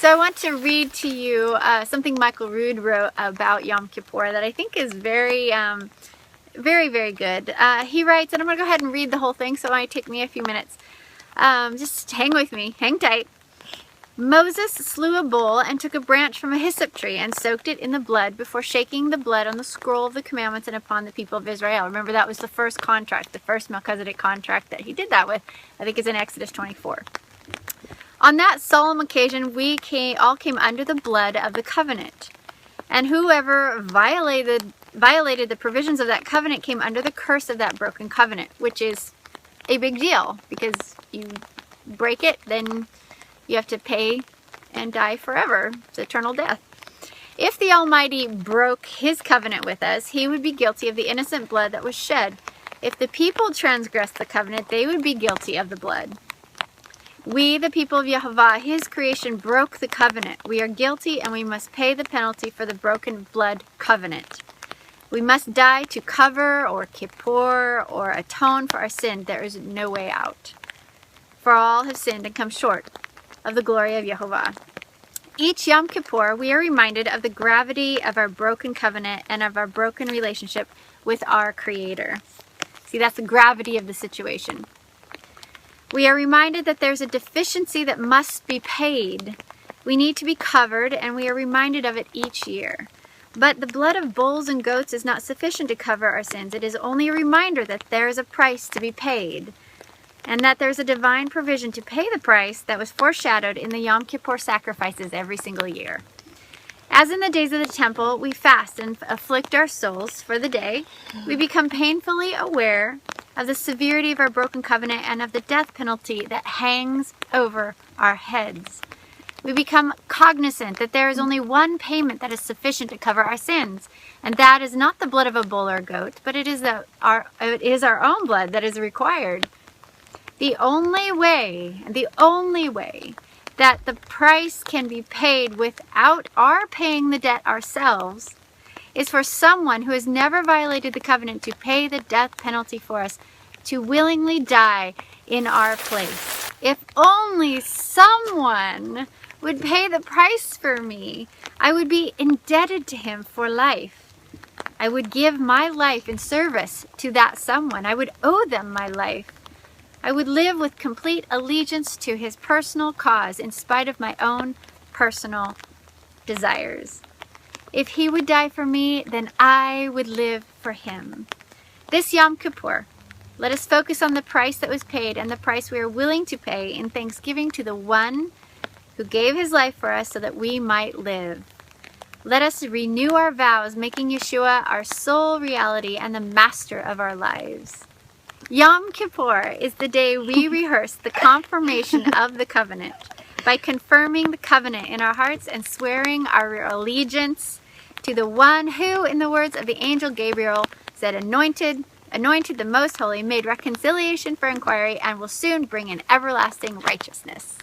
So I want to read to you something Michael Rood wrote about Yom Kippur that I think is very, very good. He writes, and I'm going to go ahead and read the whole thing, so it might take me a few minutes. Just hang with me, hang tight. Moses slew a bull and took a branch from a hyssop tree and soaked it in the blood before shaking the blood on the scroll of the commandments and upon the people of Israel. Remember, that was the first contract, the first Melchizedek contract that he did that with. I think it's in Exodus 24. On that solemn occasion, we all came under the blood of the covenant. And whoever violated the provisions of that covenant came under the curse of that broken covenant, which is a big deal, because you break it, then you have to pay and die forever. It's eternal death. If the Almighty broke his covenant with us, he would be guilty of the innocent blood that was shed. If the people transgressed the covenant, they would be guilty of the blood. We, the people of YHVH, his creation, broke the covenant. We are guilty, and we must pay the penalty for the broken blood covenant. We must die to cover or kippur or atone for our sin. There is no way out. For all have sinned and come short of the glory of YHVH. Each Yom Kippur, we are reminded of the gravity of our broken covenant and of our broken relationship with our Creator. See, that's the gravity of the situation. We are reminded that there's a deficiency that must be paid. We need to be covered, and we are reminded of it each year. But the blood of bulls and goats is not sufficient to cover our sins. It is only a reminder that there is a price to be paid, and that there's a divine provision to pay the price that was foreshadowed in the Yom Kippur sacrifices every single year. As in the days of the temple, we fast and afflict our souls for the day. We become painfully aware of the severity of our broken covenant and of the death penalty that hangs over our heads. We become cognizant that there is only one payment that is sufficient to cover our sins, and that is not the blood of a bull or a goat, but it is our own blood that is required. The only way that the price can be paid without our paying the debt ourselves is for someone who has never violated the covenant to pay the death penalty for us, to willingly die in our place. If only someone would pay the price for me, I would be indebted to him for life. I would give my life in service to that someone. I would owe them my life. I would live with complete allegiance to his personal cause in spite of my own personal desires. If he would die for me, then I would live for him. This Yom Kippur, let us focus on the price that was paid and the price we are willing to pay in thanksgiving to the one who gave his life for us so that we might live. Let us renew our vows, making Yeshua our sole reality and the master of our lives. Yom Kippur is the day we rehearse the confirmation of the covenant by confirming the covenant in our hearts and swearing our allegiance to the one who, in the words of the angel Gabriel, said, anointed the most holy, made reconciliation for inquiry, and will soon bring in everlasting righteousness.